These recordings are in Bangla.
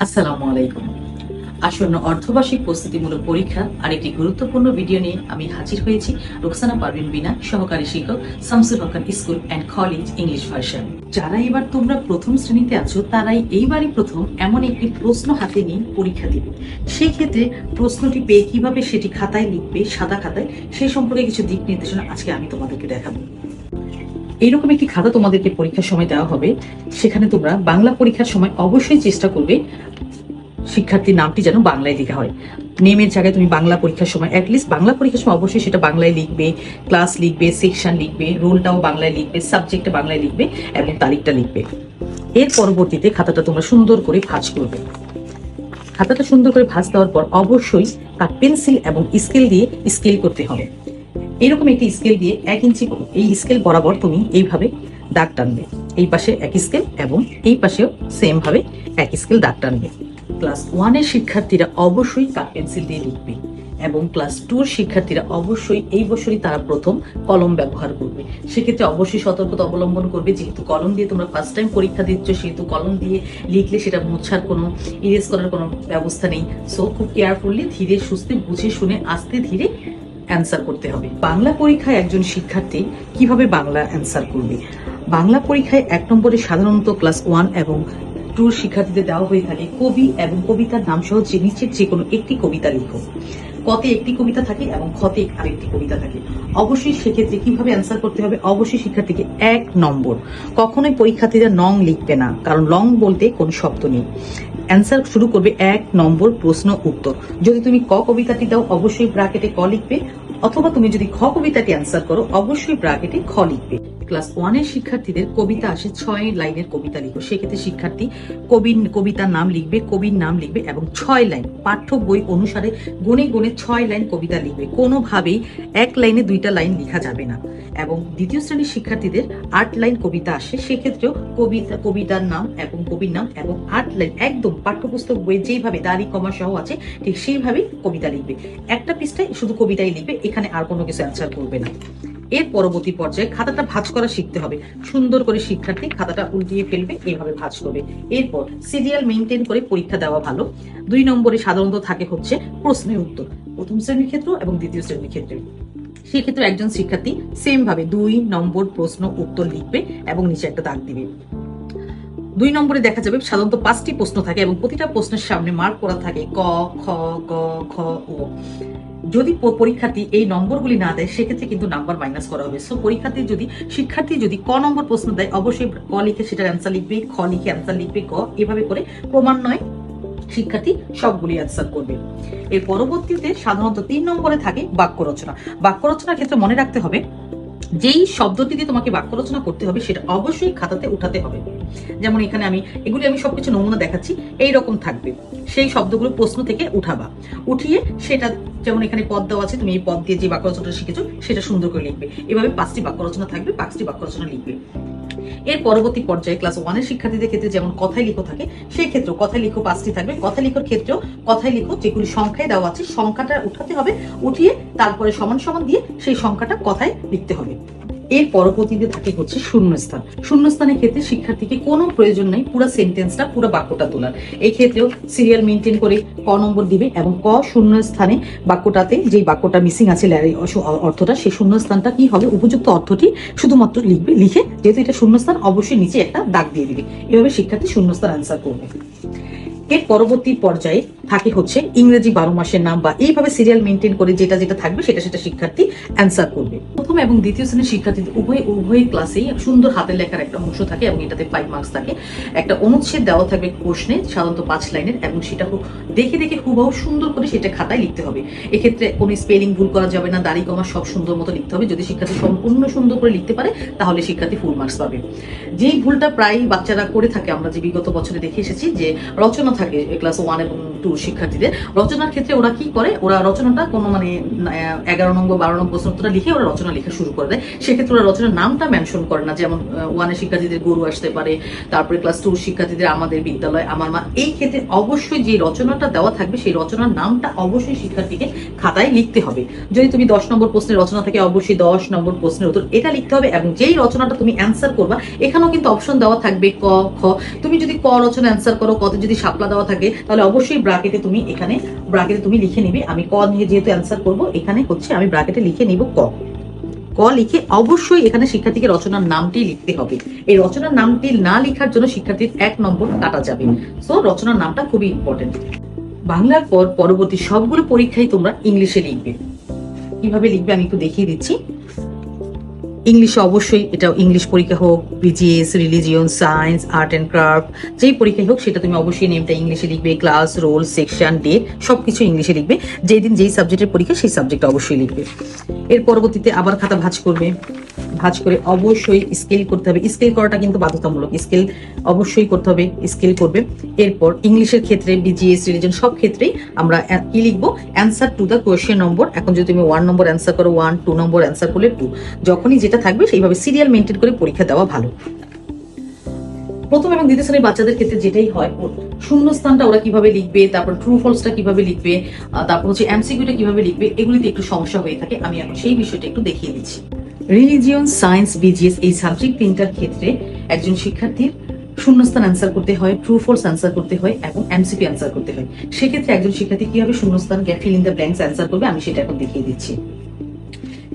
আসসালামু আলাইকুম। আসন্ন অর্ধবার্ষিক প্রস্তুতিমূলক পরীক্ষা আরেকটি গুরুত্বপূর্ণ ভিডিও নিয়ে আমি হাজির হয়েছি। রোকসানা পারভিন বিনা, সহকারী শিক্ষক, Shamsul Haque school and college, English version. যারা এবার তোমরা প্রথম শ্রেণীতে আছো তারাই এইবারই প্রথম এমন একটি প্রশ্ন হাতে নিয়ে পরীক্ষা দিবে। সেই ক্ষেত্রে প্রশ্নটি পেয়ে কিভাবে সেটি খাতায় লিখবে, সাদা খাতায়, সেই সম্পর্কে কিছু দিক নির্দেশনা আজকে আমি তোমাদেরকে দেখাবো। এইরকম একটি খাতা তোমাদেরকে পরীক্ষার সময় দেওয়া হবে। সেখানে তোমরা বাংলা পরীক্ষার সময় অবশ্যই চেষ্টা করবে শিক্ষার্থীর নামটি যেন বাংলায় লেখা হয়। নেমের জায়গায় তুমি বাংলা পরীক্ষার সময় অ্যাটলিস্ট বাংলা পরীক্ষার সময় অবশ্যই সেটা বাংলায় লিখবে, ক্লাস লিখবে, সেকশন লিখবে, রোলটাও বাংলায় লিখবে, সাবজেক্টটা বাংলায় লিখবে এবং তারিখটা লিখবে। এর পরবর্তীতে খাতাটা তোমরা সুন্দর করে ভাঁজ করবে। খাতাটা সুন্দর করে ভাঁজ দেওয়ার পর অবশ্যই তার পেন্সিল এবং স্কেল দিয়ে স্কেল করতে হবে। এরকম একটি স্কেল দিয়ে 1 ইঞ্চি এই স্কেল বরাবর তুমি এইভাবে দাগ টানবে। এই পাশে 1 স্কেল এবং এই পাশেও সেম ভাবে 1 স্কেল দাগ টানবে। ক্লাস 1 এর শিক্ষার্থীরা অবশ্যই কাঠ পেন্সিল দিয়ে লিখবে এবং ক্লাস 2 এর শিক্ষার্থীরা অবশ্যই এই বছরই তারা প্রথম কলম ব্যবহার করবে। সেক্ষেত্রে অবশ্যই সতর্কতা অবলম্বন করবে, যেহেতু কলম দিয়ে তোমরা ফার্স্ট টাইম পরীক্ষা দিচ্ছ, সেহেতু কলম দিয়ে লিখলে সেটা মোছার কোনো, ইরেজ করার কোনো ব্যবস্থা নেই। সো খুব কেয়ারফুলি, ধীরে সুস্থে, বুঝে শুনে, আস্তে ধীরে অ্যান্সার করতে হবে। বাংলা পরীক্ষায় একজন শিক্ষার্থী কিভাবে বাংলা অ্যান্সার করবে? বাংলা পরীক্ষায় 1 নম্বরে সাধারণত ক্লাস 1 এবং 2 শিক্ষার্থীদের দেওয়া হয়ে থাকে কবি এবং কবিতার নাম সহ নিচের যে কোনো একটি কবিতা লিখো। কতে একটি কবিতা থাকে এবং খতে আরেকটি কবিতা থাকে। অবশ্যই সেক্ষেত্রে কিভাবে অ্যান্সার করতে হবে? অবশ্যই শিক্ষার্থীকে 1 নম্বর, কখনোই পরীক্ষার্থীরা নং লিখবে না, কারণ লং বলতে কোনো শব্দ নেই। অ্যান্সার শুরু করবে 1 নম্বর প্রশ্ন উত্তর। যদি তুমি ক কবিতাটি দাও অবশ্যই ব্র্যাকেটে ক লিখবে, অথবা তুমি যদি খ কবিতাটি অ্যান্সার করো অবশ্যই ব্র্যাকেটে খ লিখবে। ক্লাস 1 এর শিক্ষার্থীদের কবিতা আসে 6 লাইনের কবিতা লিখো। সেক্ষেত্রে শিক্ষার্থী কবিতার নাম লিখবে, কবির নাম লিখবে এবং 6 লাইন পাঠ্য বই অনুসারে গুনে গুনে 6 লাইন কবিতা লিখবে। কোনোভাবেই 1 লাইনে 2টা লাইন লেখা যাবে না। এবং দ্বিতীয় শ্রেণীর শিক্ষার্থীদের 8 লাইন কবিতা আসে। সেক্ষেত্রেও কবিতার নাম এবং কবির নাম এবং 8 লাইন একদম পাঠ্যপুস্তক বইয়ে যেইভাবে দাড়ি কমা সহ আছে ঠিক সেইভাবেই কবিতা লিখবে। একটা পৃষ্ঠায় শুধু কবিতাই লিখবে, এখানে আর কোনো কিছু অ্যান্সার করবে না। এর পরবর্তী পর্যায়ে খাতাটা ভাঁজ করা শিখতে হবে। সুন্দর করে শিক্ষার্থী খাতাটা উল্টিয়ে ফেলবে, এইভাবে ভাঁজ করবে। এরপর সিরিয়াল মেনটেন করে পরীক্ষা দেওয়া ভালো। 2 নম্বরে সাধারণত থাকে হচ্ছে প্রশ্নের উত্তর, প্রথম শ্রেণীর ক্ষেত্রে এবং দ্বিতীয় শ্রেণীর ক্ষেত্রে। সেক্ষেত্রে একজন শিক্ষার্থী সেম ভাবে 2 নম্বর প্রশ্ন উত্তর লিখবে এবং নিচে একটা দাগ দিবে। 2 নম্বরে দেখা যাবে সাধারণত 5টি প্রশ্ন থাকে এবং প্রতিটা প্রশ্নের সামনে মার্ক করা থাকে ক, খ, গ, ঘ, ও। যদি পরীক্ষার্থী এই নম্বরগুলি না দেয় সেক্ষেত্রে কিন্তু নাম্বার মাইনাস করা হবে। সো শিক্ষার্থী যদি ক নম্বর প্রশ্ন দেয় অবশ্যই ক লিখে সেটার অ্যান্সার লিখবে, খ লিখে অ্যান্সার লিখবে, গ, এভাবে করে ক্রমান্বয়ে শিক্ষার্থী সবগুলি অ্যান্সার করবে। এর পরবর্তীতে সাধারণত 3 নম্বরে থাকে বাক্য রচনা। বাক্য রচনার ক্ষেত্রে মনে রাখতে হবে যেই শব্দটি দিয়ে তোমাকে বাক্য রচনা করতে হবে সেটা অবশ্যই খাতাতে উঠাতে হবে। যেমন এখানে আমি সবকিছু নমুনা দেখাচ্ছি, এইরকম থাকবে। সেই শব্দগুলো প্রশ্ন থেকে উঠাবা, উঠিয়ে সেটা, যেমন এখানে পদ দেওয়া আছে, তুমি এই পদ দিয়ে যে বাক্য রচনাটা শিখেছো সেটা সুন্দর করে লিখবে। এভাবে 5টি বাক্য রচনা থাকবে, 5টি বাক্য রচনা লিখবে। এর পরবর্তী পর্যায়ে ক্লাস 1 এর শিক্ষার্থীদের ক্ষেত্রে যেমন কথায় লিখো থাকে, সেই ক্ষেত্রেও কথায় লিখো 5টি থাকবে। কথায় লিখোর ক্ষেত্রেও কথায় লিখো যেগুলি সংখ্যায় দেওয়া আছে সংখ্যাটা উঠাতে হবে, উঠিয়ে তারপরে সমান সমান দিয়ে সেই সংখ্যাটা কথায় লিখতে হবে। এর পরবর্তীতে থাকে হচ্ছে শূন্যস্থান। শূন্যস্থানের ক্ষেত্রে শিক্ষার্থীকে কোনো প্রয়োজন নেই পুরো সেন্টেন্সটা, পুরো বাক্যটা তোলার। এই ক্ষেত্রেও সিরিয়াল মেনটেন করে ক নম্বর দিবে এবং ক শূন্যস্থানে বাক্যটাতে যে বাক্যটা মিসিং আছে অর্থটা, সেই শূন্যস্থানটা কি হবে উপযুক্ত অর্থটি শুধুমাত্র লিখবে। লিখে যেহেতু এটা শূন্যস্থান অবশ্যই নিচে একটা দাগ দিয়ে দিবে। এভাবে শিক্ষার্থী শূন্যস্থান অ্যান্সার করবে। এর পরবর্তী পর্যায়ে থাকে হচ্ছে ইংরেজি 12 মাসের নাম, বা এইভাবে সিরিয়াল মেনটেন করে যেটা যেটা থাকবে সেটা শিক্ষার্থী অ্যান্সার করবে। প্রথম এবং দ্বিতীয় শ্রেণীর শিক্ষার্থীদের উভয় ক্লাসেই সুন্দর হাতের লেখার একটা অংশ থাকে এবং এটাতে 5 মার্কস থাকে। একটা অনুচ্ছেদ দেওয়া থাকবে প্রশ্নে, সাধারণত 5 লাইনের, এবং সেটা দেখে দেখে হুবহু সুন্দর করে সেটা খাতায় লিখতে হবে। এক্ষেত্রে কোনো স্পেলিং ভুল করা যাবে না, দাড়ি কমা সব সুন্দর মতো লিখতে হবে। যদি শিক্ষার্থী সম্পূর্ণ সুন্দর করে লিখতে পারে তাহলে শিক্ষার্থী ফুল মার্কস পাবে। যেই ভুলটা প্রায় বাচ্চারা করে থাকে, আমরা যে বিগত বছরে দেখে এসেছি যে রচনা থাকে ক্লাস 1 এবং 2 শিক্ষার্থীদের রচনার ক্ষেত্রে ওরা কি করে, ওরা রচনাটা কোনো মানে 11 নম্বর 12 নম্বর প্রশ্ন উত্তরটা লিখে ওরা রচনা লেখা শুরু করে দেয়। সেক্ষেত্রে ওরা রচনার নামটা মেনশন করে না, যেমন 1 শিক্ষার্থীদের গরু আসতে পারে, তারপরে ক্লাস 2 শিক্ষার্থীদের আমাদের বিদ্যালয়, আমার মা। এই ক্ষেত্রে অবশ্যই যে রচনাটা দেওয়া থাকবে সেই রচনার নামটা অবশ্যই শিক্ষার্থীকে খাতায় লিখতে হবে। যদি তুমি 10 নম্বর প্রশ্নের রচনা থাকে অবশ্যই 10 নম্বর প্রশ্নের উত্তর এটা লিখতে হবে, এবং যেই রচনাটা তুমি অ্যান্সার করবা এখানেও কিন্তু অপশন দেওয়া থাকবে ক খ। তুমি যদি ক রচনা অ্যান্সার করো, কতে যদি শাপলা দেওয়া থাকে তাহলে অবশ্যই ব্র্যাকেটে তুমি লিখে নিবে আমি ক নিয়ে যেহেতু অ্যান্সার করবো, এখানে হচ্ছে আমি ব্র্যাকেটে লিখে নিব ক লিখে অবশ্যই এখানে শিক্ষার্থীকে রচনার নামটি লিখতে হবে। এই রচনার নামটি না লেখার জন্য শিক্ষার্থীর 1 নম্বর কাটা যাবে। সো রচনার নামটা খুবই ইম্পর্টেন্ট। বাংলার পর পরবর্তী সবগুলো পরীক্ষায় তোমরা ইংলিশে লিখবে। কিভাবে লিখবে আমি একটু দেখিয়ে দিচ্ছি। ইংলিশে অবশ্যই, এটা ইংলিশ পরীক্ষা হোক, BGS, religion, science, art and craft, যেই পরীক্ষাই হোক সেটা তুমি অবশ্যই নেমটা ইংলিশে লিখবে। ক্লাস, রোল, সেকশন, ডেট সবকিছু ইংলিশে লিখবে। যেই দিন যেই সাবজেক্টের পরীক্ষা সেই সাবজেক্ট অবশ্যই লিখবে। এর পরবর্তীতে আবার খাতা ভাঁজ করবে। ভাঁজ করে অবশ্যই স্কেল করতে হবে। স্কেল করাটা কিন্তু বাধ্যতামূলক, স্কেল অবশ্যই করতে হবে, স্কেল করবে। এরপর ইংলিশের ক্ষেত্রে বিজিএস, রিলিজন সব ক্ষেত্রেই আমরা কি লিখবো, অ্যান্সার টু দ্য কোয়েশ্চেন নম্বর। এখন যদি তুমি 1 নম্বর অ্যান্সার করো 1, 2 নম্বর অ্যান্সার করলে 2, যখনই যেটা থাকবে সেইভাবে সিরিয়াল মেনটেন করে পরীক্ষা দেওয়া ভালো। প্রথম এবং দ্বিতীয় শ্রেণীর বাচ্চাদের ক্ষেত্রে যেটাই হয়, শূন্যস্থানটা ওরা কিভাবে লিখবে, তারপর ট্রু ফলসটা কিভাবে লিখবে, তারপর হচ্ছে এমসিকিউটা কিভাবে লিখবে, এগুলিতে একটু সমস্যা হয়ে থাকে। আমি এখন সেই বিষয়টা একটু দেখিয়ে দিচ্ছি। রিলিজিয়ন, সায়েন্স, বিজিএস এই সাবজেক্ট তিনটার ক্ষেত্রে একজন শিক্ষার্থীর শূন্যস্থান অ্যান্সার করতে হয়, ট্রু ফলস অ্যান্সার করতে হয় এবং এমসিকিউ অ্যান্সার করতে হয়। সেক্ষেত্রে একজন শিক্ষার্থী কিভাবে শূন্যস্থান feel in the blanks answer করবে আমি সেটা এখন দেখিয়ে দিচ্ছি।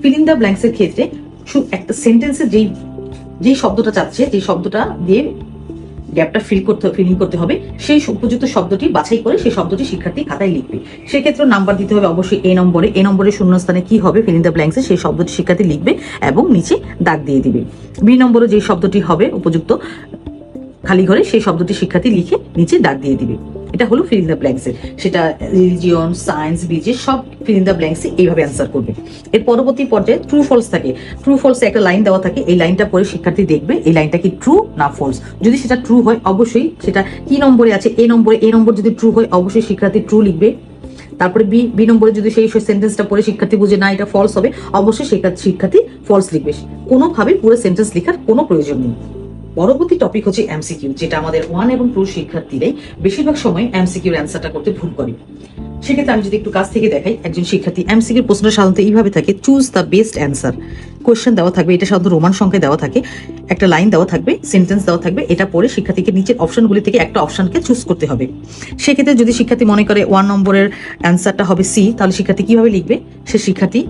ফিল ইন দ্য ব্ল্যাঙ্কস এর ক্ষেত্রে একটা সেন্টেন্সে যেই শব্দটা চাচ্ছে, যে শব্দটা দিয়ে গ্যাপটা ফিলিং করতে হবে, সেই উপযুক্ত শব্দটি বাছাই করে সেই শব্দটি শিক্ষার্থী খাতায় লিখবে। সেক্ষেত্রে নাম্বার দিতে হবে অবশ্যই এ নম্বরে শূন্যস্থানে কি হবে ফিল ইন দ্য ব্ল্যাঙ্কসে সেই শব্দটি শিক্ষার্থী লিখবে এবং নিচে দাগ দিয়ে দিবে। বি নম্বরে যে শব্দটি হবে উপযুক্ত খালি ঘরে সেই শব্দটি শিক্ষার্থী লিখে নিচে দাগ দিয়ে দিবে। এটা হলো ফিল ইন দ্য ব্ল্যাঙ্কসের। সেটা রিলিজিয়ন, সায়েন্স, বিজিএস সব ফিল ইন দ্য ব্ল্যাঙ্কসে এইভাবে অ্যান্সার করবে। এর পরবর্তী পর্যায়ে ট্রু ফলস থাকে। ট্রু ফলসে একটা লাইন দেওয়া থাকে, এই লাইনটা পরে শিক্ষার্থী দেখবে এই লাইনটা কি ট্রু না ফলস। যদি সেটা ট্রু হয় অবশ্যই সেটা কি নম্বরে আছে, এ নম্বর যদি ট্রু হয় অবশ্যই শিক্ষার্থী ট্রু লিখবে। তারপরে বি নম্বরে যদি সেই সেন্টেন্সটা পড়ে শিক্ষার্থী বুঝে না এটা ফলস হবে, অবশ্যই শিক্ষার্থী ফলস লিখবে। কোনোভাবে পুরো সেন্টেন্স লেখার কোনো প্রয়োজন নেই। পরবর্তী টপিক হচ্ছে এমসিকিউ, যেটা আমাদের 1 এবং 2 শিক্ষার্থীরাই বেশিরভাগ সময় এমসিকিউর অ্যান্সারটা করতে ভুল করে। সেক্ষেত্রে আমি যদি একটু কাছ থেকে দেখাই, একজন শিক্ষার্থী এমসিকিউর প্রশ্নটা সাধারণত এইভাবে থাকে, choose the best answer. Question দেওয়া থাকবে, এটা সাধারণত রোমান সংখ্যায় দেওয়া থাকে, একটা লাইন দেওয়া থাকবে, সেন্টেন্স দেওয়া থাকবে, এটা পড়ে শিক্ষার্থীকে নিচের অপশনগুলি থেকে একটা অপশনকে চুজ করতে হবে। সেক্ষেত্রে যদি শিক্ষার্থী মনে করে 1 নম্বরের অ্যান্সারটা হবে সি, তাহলে শিক্ষার্থী কিভাবে লিখবে, সে শিক্ষার্থী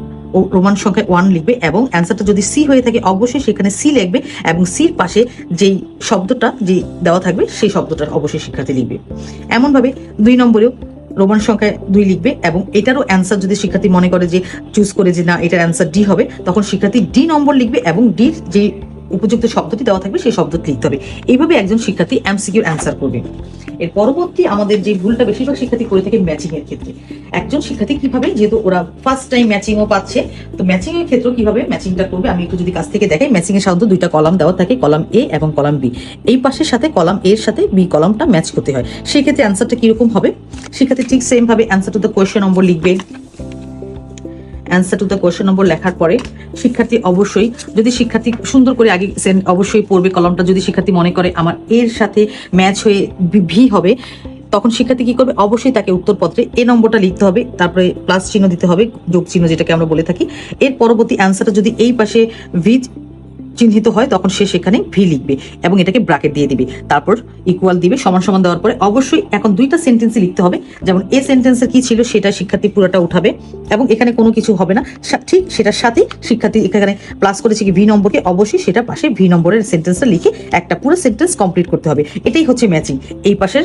রোমান সংখ্যায় 1 লিখবে এবং অ্যান্সারটা যদি সি হয়ে থাকে অবশ্যই সেখানে সি লিখবে এবং সির পাশে যেই শব্দটা যে দেওয়া থাকবে সেই শব্দটা অবশ্যই শিক্ষার্থী লিখবে। এমনভাবে 2 নম্বরেও রোমান সংখ্যায় 2 লিখবে এবং এটারও অ্যান্সার যদি শিক্ষার্থী মনে করে যে চুজ করে যে না এটার অ্যান্সার ডি হবে, তখন শিক্ষার্থী ডি নম্বর লিখবে এবং ডির যে উপযুক্ত শব্দটি দেওয়া থাকবে সেই শব্দটি লিখতে হবে। এইভাবে একজন শিক্ষার্থী এমসিকিউর অ্যান্সার করবে। এর পরবর্তী আমাদের যে ভুলটা বেশিরভাগ শিক্ষার্থী করে থাকে ম্যাচিং এর ক্ষেত্রে, একজন শিক্ষার্থী কিভাবে, যেহেতু ওরা ফার্স্ট টাইম ম্যাচিংও পাচ্ছে, তো ম্যাচিং এর ক্ষেত্রে কিভাবে ম্যাচিংটা করবে আমি একটু যদি কাছ থেকে দেখাই। ম্যাচিং এর সাধারণত 2টা কলাম দেওয়া থাকে, কলাম এ এবং কলাম বি। এই পাশের সাথে কলাম এর সাথে বি কলামটা ম্যাচ করতে হয়। সেই ক্ষেত্রে অ্যান্সারটা কিরকম হবে, শিক্ষার্থী ঠিক সেম ভাবে answer to the question number লিখবে। Answer to the question number লেখার পরে শিক্ষার্থী অবশ্যই, যদি শিক্ষার্থী সুন্দর করে আগে অবশ্যই পড়বে কলমটা, যদি শিক্ষার্থী মনে করে আমার এর সাথে ম্যাচ হয়ে ভি হবে, তখন শিক্ষার্থী কি করবে, অবশ্যই তাকে উত্তরপত্রে এ নম্বরটা লিখতে হবে, তারপরে প্লাস চিহ্ন দিতে হবে, যোগ চিহ্ন যেটাকে আমরা বলে থাকি। এর পরবর্তী অ্যান্সারটা যদি এই পাশে ভি চিহ্নিত হয় তখন সে সেখানে ভি লিখবে এবং এটাকে ব্র্যাকেট দিয়ে দিবে, তারপর ইকুয়াল দিবে, সমান সমান দেওয়ার পরে অবশ্যই এখন 2টা সেন্টেন্সে লিখতে হবে। যেমন এ সেন্টেন্সের কি ছিল সেটা শিক্ষার্থী পুরোটা উঠাবে এবং এখানে কোনো কিছু হবে না, ঠিক সেটার সাথে শিক্ষার্থী এখানে প্লাস করেছে কি ভি নম্বরকে, অবশ্যই সেটা পাশে ভি নম্বরের সেন্টেন্সটা লিখে একটা পুরো সেন্টেন্স কমপ্লিট করতে হবে। এটাই হচ্ছে ম্যাচিং। এই পাশের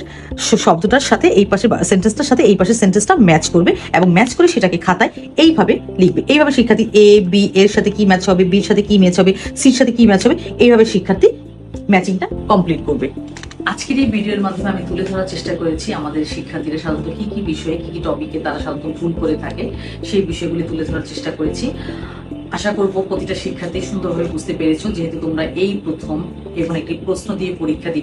শব্দটার সাথে এই পাশের সেন্টেন্সটার সাথে এই পাশের সেন্টেন্সটা ম্যাচ করবে এবং ম্যাচ করে সেটাকে খাতায় এইভাবে লিখবে। এইভাবে শিক্ষার্থী এ বি এর সাথে কি ম্যাচ হবে, বির সাথে কি ম্যাচ হবে, সির সাথে কি ম্যাচ হবে, এইভাবে শিক্ষার্থী ম্যাচিংটা কমপ্লিট করবে। আজকের এই ভিডিওর মাধ্যমে আমি তুলে ধরার চেষ্টা করেছি আমাদের শিক্ষার্থীরা সাধারণত কি কি বিষয়ে কি কি টপিকে তারা সাধারণত ভুল করে থাকে সেই বিষয়গুলি তুলে ধরার চেষ্টা করেছি। আশা করব প্রতিটা শিক্ষার্থী সুন্দরভাবে বুঝতে পেরেছো, যেহেতু তোমরা এই প্রথম এবং একটি প্রশ্ন দিয়ে পরীক্ষা দিবে।